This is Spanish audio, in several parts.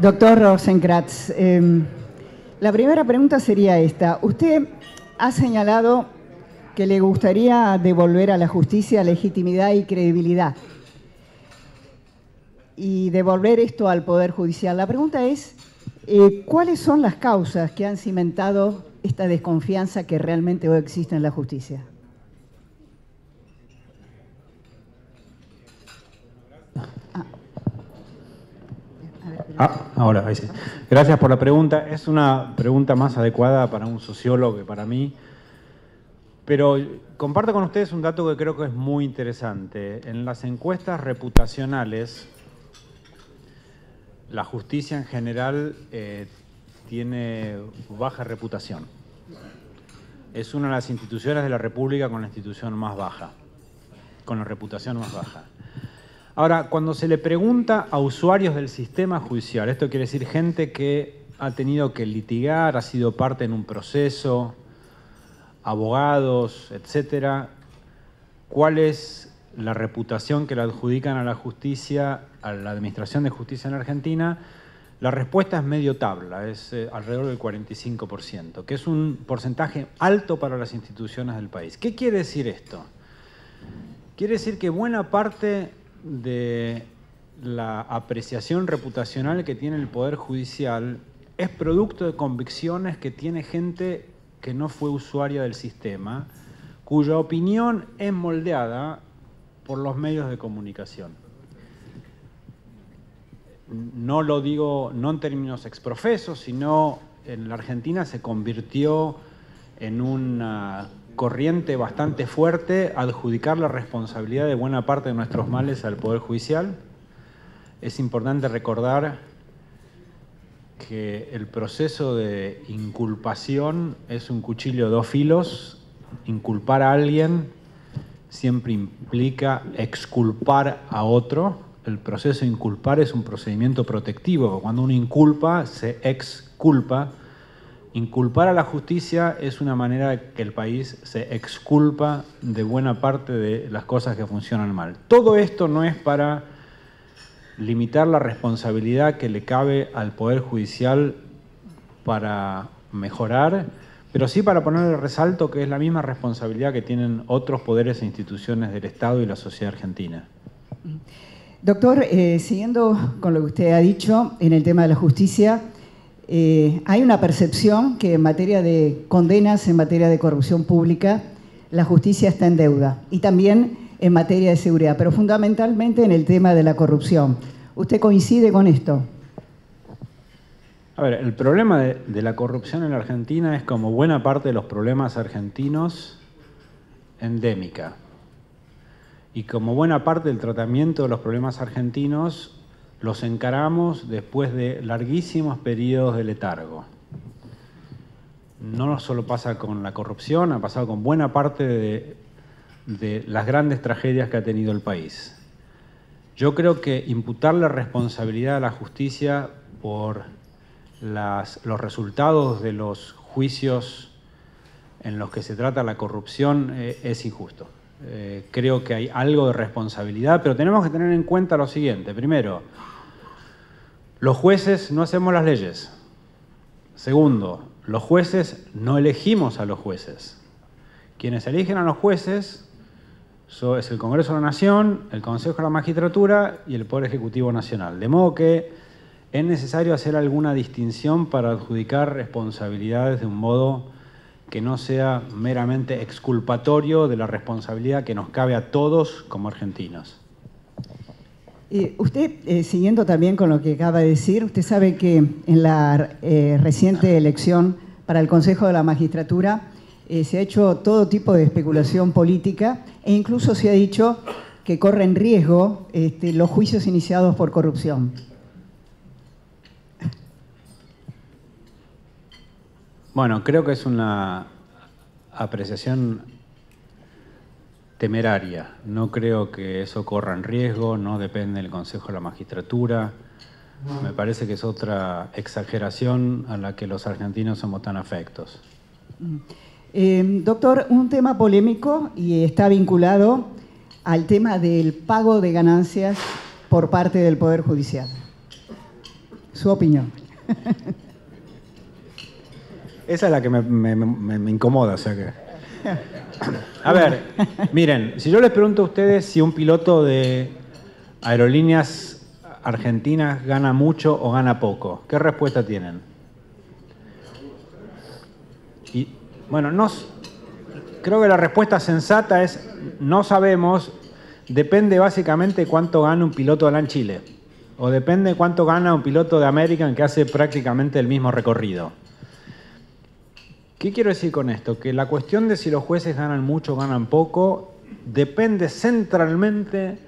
Doctor Rosenkranz, la primera pregunta sería esta. Usted ha señalado que le gustaría devolver a la justicia legitimidad y credibilidad y devolver esto al Poder Judicial. La pregunta es, ¿cuáles son las causas que han cimentado esta desconfianza que realmente hoy existe en la justicia? Ahora, ahí sí. Gracias por la pregunta. Es una pregunta más adecuada para un sociólogo que para mí. Pero comparto con ustedes un dato que creo que es muy interesante. En las encuestas reputacionales, la justicia en general tiene baja reputación. Es una de las instituciones de la República con la institución más baja, con la reputación más baja. Ahora, cuando se le pregunta a usuarios del sistema judicial, esto quiere decir gente que ha tenido que litigar, ha sido parte en un proceso, abogados, etcétera, ¿cuál es la reputación que le adjudican a la justicia, a la administración de justicia en Argentina? La respuesta es medio tabla, es alrededor del 45%, que es un porcentaje alto para las instituciones del país. ¿Qué quiere decir esto? Quiere decir que buena parte de la apreciación reputacional que tiene el Poder Judicial es producto de convicciones que tiene gente que no fue usuaria del sistema, cuya opinión es moldeada por los medios de comunicación. No lo digo no en términos exprofesos, sino en la Argentina se convirtió en una corriente bastante fuerte adjudicar la responsabilidad de buena parte de nuestros males al Poder Judicial. Es importante recordar que el proceso de inculpación es un cuchillo de dos filos. Inculpar a alguien siempre implica exculpar a otro. El proceso de inculpar es un procedimiento protectivo. Cuando uno inculpa, se exculpa. Inculpar a la justicia es una manera que el país se exculpa de buena parte de las cosas que funcionan mal. Todo esto no es para limitar la responsabilidad que le cabe al Poder Judicial para mejorar, pero sí para ponerle resalto que es la misma responsabilidad que tienen otros poderes e instituciones del Estado y la sociedad argentina. Doctor, siguiendo con lo que usted ha dicho en el tema de la justicia, hay una percepción que en materia de condenas, en materia de corrupción pública, la justicia está en deuda y también en materia de seguridad, pero fundamentalmente en el tema de la corrupción. ¿Usted coincide con esto? A ver, el problema de la corrupción en la Argentina es, como buena parte de los problemas argentinos, endémica. Y como buena parte del tratamiento de los problemas argentinos, los encaramos después de larguísimos periodos de letargo. No solo pasa con la corrupción, ha pasado con buena parte de las grandes tragedias que ha tenido el país. Yo creo que imputar la responsabilidad a la justicia por los resultados de los juicios en los que se trata la corrupción es injusto. Creo que hay algo de responsabilidad, pero tenemos que tener en cuenta lo siguiente. Primero, los jueces no hacemos las leyes. Segundo, los jueces no elegimos a los jueces. Quienes eligen a los jueces es el Congreso de la Nación, el Consejo de la Magistratura y el Poder Ejecutivo Nacional. De modo que es necesario hacer alguna distinción para adjudicar responsabilidades de un modo que no sea meramente exculpatorio de la responsabilidad que nos cabe a todos como argentinos. Usted, siguiendo también con lo que acaba de decir, usted sabe que en la reciente elección para el Consejo de la Magistratura se ha hecho todo tipo de especulación política e incluso se ha dicho que corren riesgo los juicios iniciados por corrupción. Bueno, creo que es una apreciación temeraria. No creo que eso corra en riesgo, no depende del Consejo de la Magistratura. Me parece que es otra exageración a la que los argentinos somos tan afectos. Doctor, un tema polémico y está vinculado al tema del pago de ganancias por parte del Poder Judicial. Su opinión. Esa es la que me incomoda, o sea que... A ver, miren, si yo les pregunto a ustedes si un piloto de aerolíneas argentinas gana mucho o gana poco, ¿qué respuesta tienen? Y, bueno, creo que la respuesta sensata es no sabemos, depende básicamente cuánto gana un piloto de LAN Chile, o depende cuánto gana un piloto de American que hace prácticamente el mismo recorrido. ¿Qué quiero decir con esto? Que la cuestión de si los jueces ganan mucho o ganan poco depende centralmente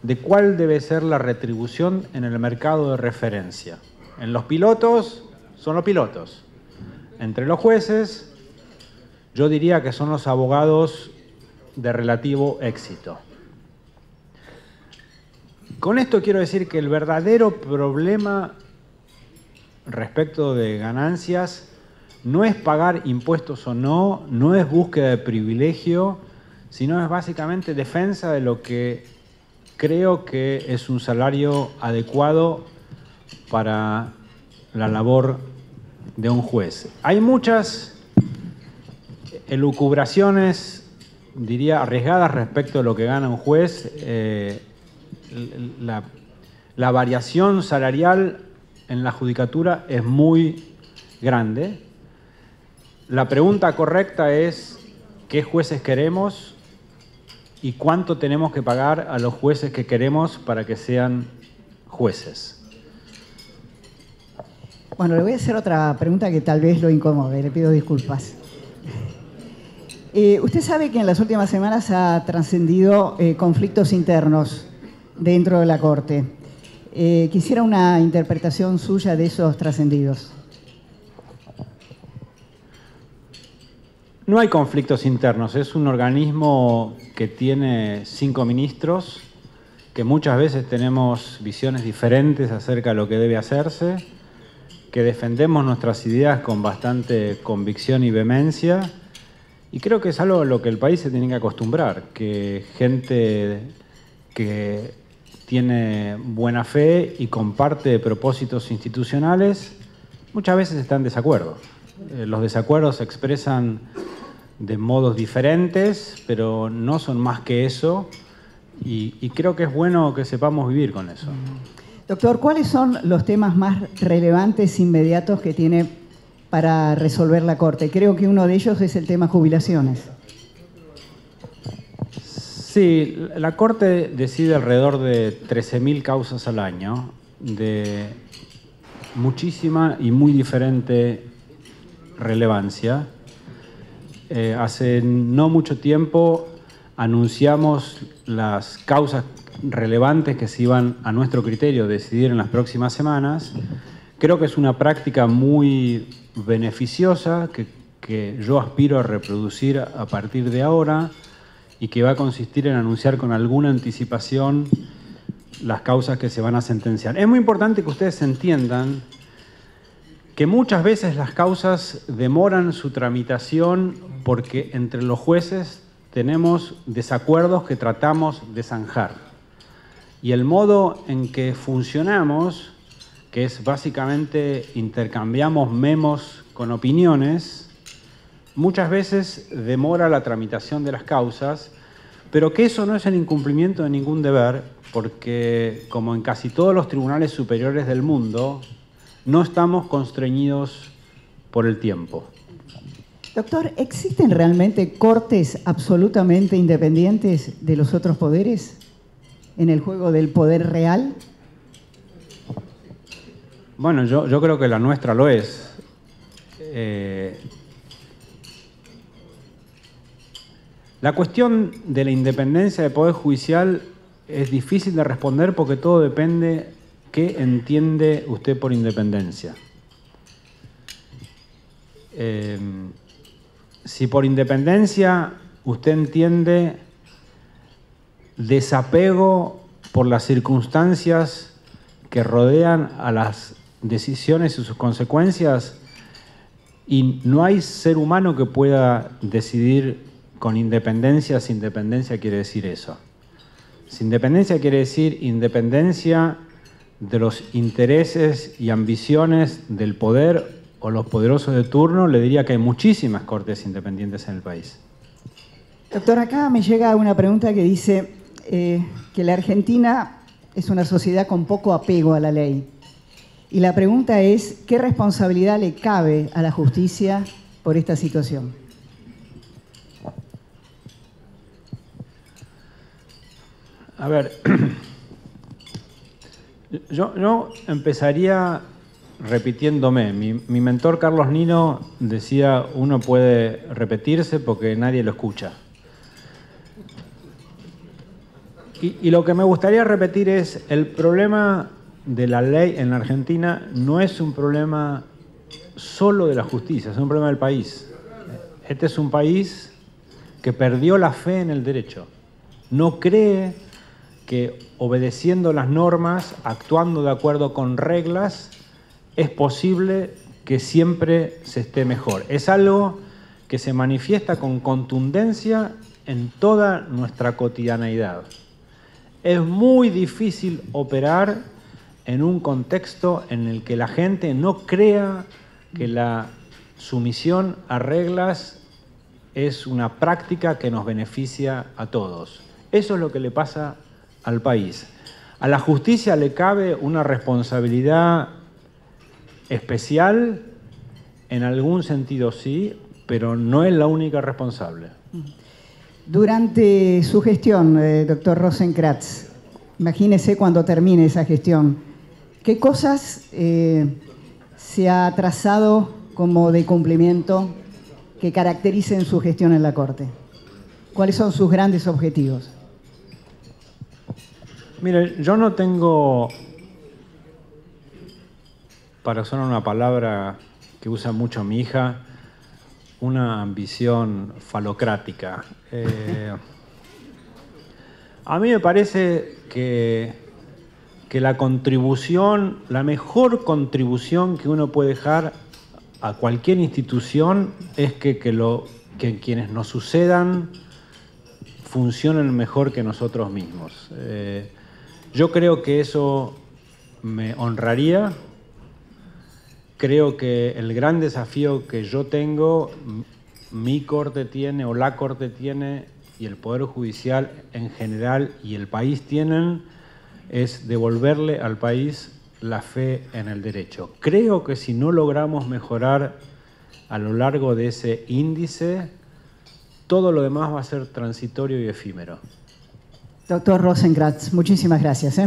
de cuál debe ser la retribución en el mercado de referencia. En los pilotos son los pilotos. Entre los jueces, yo diría que son los abogados de relativo éxito. Con esto quiero decir que el verdadero problema respecto de ganancias no es pagar impuestos o no, no es búsqueda de privilegio, sino es básicamente defensa de lo que creo que es un salario adecuado para la labor de un juez. Hay muchas elucubraciones, diría, arriesgadas respecto de lo que gana un juez. La variación salarial en la judicatura es muy grande. La pregunta correcta es ¿qué jueces queremos y cuánto tenemos que pagar a los jueces que queremos para que sean jueces? Bueno, le voy a hacer otra pregunta que tal vez lo incomode, le pido disculpas. Usted sabe que en las últimas semanas ha trascendido conflictos internos dentro de la Corte. Quisiera una interpretación suya de esos trascendidos. No hay conflictos internos, es un organismo que tiene 5 ministros, que muchas veces tenemos visiones diferentes acerca de lo que debe hacerse, que defendemos nuestras ideas con bastante convicción y vehemencia, y creo que es algo a lo que el país se tiene que acostumbrar, que gente que tiene buena fe y comparte propósitos institucionales, muchas veces están en desacuerdo. Los desacuerdos se expresan de modos diferentes, pero no son más que eso, y creo que es bueno que sepamos vivir con eso. Doctor, ¿cuáles son los temas más relevantes, inmediatos que tiene para resolver la Corte? Creo que uno de ellos es el tema jubilaciones. Sí, la Corte decide alrededor de 13.000 causas al año, de muchísima y muy diferente relevancia. Hace no mucho tiempo anunciamos las causas relevantes que se iban a nuestro criterio decidir en las próximas semanas. Creo que es una práctica muy beneficiosa que yo aspiro a reproducir a partir de ahora y que va a consistir en anunciar con alguna anticipación las causas que se van a sentenciar. Es muy importante que ustedes entiendan que muchas veces las causas demoran su tramitación porque entre los jueces tenemos desacuerdos que tratamos de zanjar. Y el modo en que funcionamos, que es básicamente intercambiamos memos con opiniones, muchas veces demora la tramitación de las causas, pero que eso no es el incumplimiento de ningún deber, porque como en casi todos los tribunales superiores del mundo, no estamos constreñidos por el tiempo. Doctor, ¿existen realmente cortes absolutamente independientes de los otros poderes en el juego del poder real? Bueno, yo creo que la nuestra lo es. La cuestión de la independencia del Poder Judicial es difícil de responder porque todo depende qué entiende usted por independencia. Si por independencia usted entiende desapego por las circunstancias que rodean a las decisiones y sus consecuencias, y no hay ser humano que pueda decidir con independencia si independencia quiere decir eso. Si independencia quiere decir independencia de los intereses y ambiciones del poder o los poderosos de turno, le diría que hay muchísimas cortes independientes en el país. Doctor, acá me llega una pregunta que dice que la Argentina es una sociedad con poco apego a la ley. Y la pregunta es, ¿qué responsabilidad le cabe a la justicia por esta situación? A ver, yo empezaría repitiéndome. Mi mentor Carlos Nino decía, uno puede repetirse porque nadie lo escucha. Y lo que me gustaría repetir es, el problema de la ley en la Argentina no es un problema solo de la justicia, es un problema del país. Este es un país que perdió la fe en el derecho. No cree que obedeciendo las normas, actuando de acuerdo con reglas, es posible que siempre se esté mejor. Es algo que se manifiesta con contundencia en toda nuestra cotidianeidad. Es muy difícil operar en un contexto en el que la gente no crea que la sumisión a reglas es una práctica que nos beneficia a todos. Eso es lo que le pasa al país. A la justicia le cabe una responsabilidad especial, en algún sentido sí, pero no es la única responsable. Durante su gestión, doctor Rosenkrantz, imagínese cuando termine esa gestión, ¿qué cosas se ha trazado como de cumplimiento que caractericen su gestión en la Corte? ¿Cuáles son sus grandes objetivos? Mire, yo no tengo, para usar una palabra que usa mucho mi hija, una ambición falocrática. A mí me parece que la contribución, la mejor contribución que uno puede dejar a cualquier institución es que quienes nos sucedan funcionen mejor que nosotros mismos. Yo creo que eso me honraría. Creo que el gran desafío que yo tengo, mi Corte tiene o la Corte tiene y el Poder Judicial en general y el país tienen, es devolverle al país la fe en el derecho. Creo que si no logramos mejorar a lo largo de ese índice, todo lo demás va a ser transitorio y efímero. Doctor Rosenkrantz, muchísimas gracias.